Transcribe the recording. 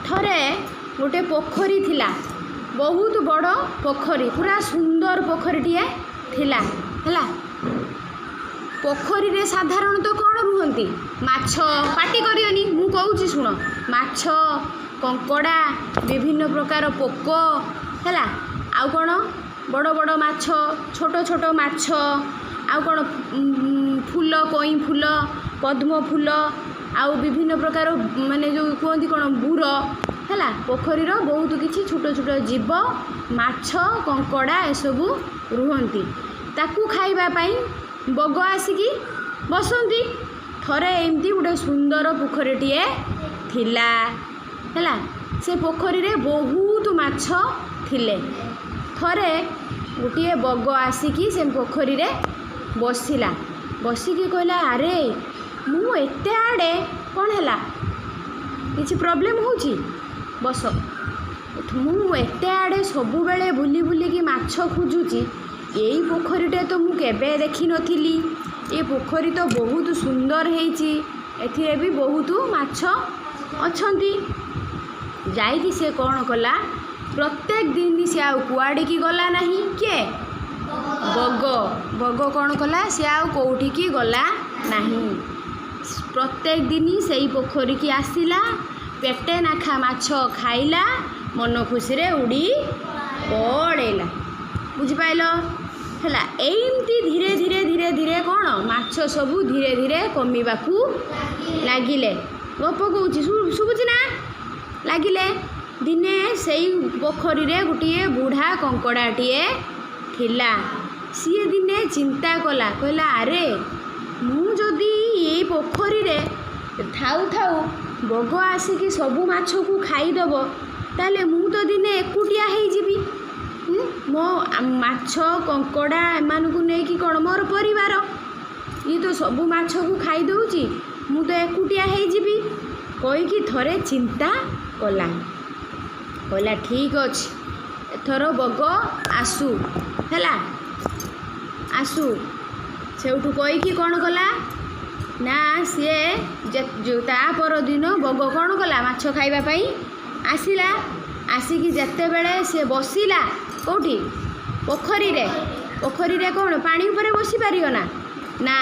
थरे गोटे पोखरी थिला, बहुत बड़ पोखरी, पूरा सुंदर पोखरीटे थिला हैला। पोखरी रे साधारणतः कौन रुहंती? माछ। पाटी करियोनी, मु कहूची शुण। माछ, कंकड़ा, विभिन्न प्रकार पोक हैला। आउ कौन बड़ बड़ माछ, छोट छोट माछ, आउ कौन फूल, कई फूल, पद्म फूल, आउ विभिन्न प्रकार माने जो कहती कौन बुर हैला। पोखरीर बहुत किछि छोट छोट जीव, माछ, कंकड़ा एसबू रुहंती। ताकू खाइबा पाई बग आसिकी बसंती। थरे एमती गोटे सुंदर पोखरीटे थिला हैला। से पोखरी रे बहुत माछ थिले। थरे गोटे बग आसिकी से पोखरी रे बसिला। बसिकी कहला, अरे मु एते आड़े कौन हैला, किछि प्रॉब्लम होची? बस, मु एते आड़े सबु बेले बुली बुलिकी माछ खोजुची, यही पोखरीटे तो मु केबे देखी नथिली। ये पोखरी तो बहुत सुंदर हेची, एथिरे भी बहुत माछ अछंती। जाइकी से कौन कला, प्रत्येक दिन से आउ कुआड़ी की गला नहीं के बग। बग कौन कला, से आउ कोठी की गला नहीं। प्रत्येक दिन से ही पोखरी की आसिला, पेटे नाखा माछ खाइला, मन खुशी रे उड़ी पड़ेला। बुझिपाइल हैला। एमती धीरे धीरे धीरे धीरे कौन माछ सबू धीरे धीरे कमिबाकू लागिले। गप कहूची, शुभुची ना? लागिले। दिने सेई पोखरी रे गोटे बुढ़ा कंकड़ाटीए थिला। सी दिने चिंता कला, कहला, अरे मु जदि ये पोखरी रे थाउ थाउ बग आसिकी सबू माछ को खाईदेव, ताले मु तो दिने एकुटिया हो जीवी। मो माछ कंकड़ा एमानकु नेकी कौन मोर परिवार, ये तो सबू माछ को खाई दउची, मु तो एकुटिया हो जीवी। कहीकि थरे चिंता कला। कहला, ठीक अच्छे, एथर बग आसू हैला, आसू। सेउठू कहीकि कौन कला ना, सी ता पर दिन बग कौन कला, माछ खाइबा पाई आसिला। आसिकी जेते बेले से बसिला कौटी पोखरी रे, पोखरी रे कौन पानी ऊपर बसी पारियो ना, ना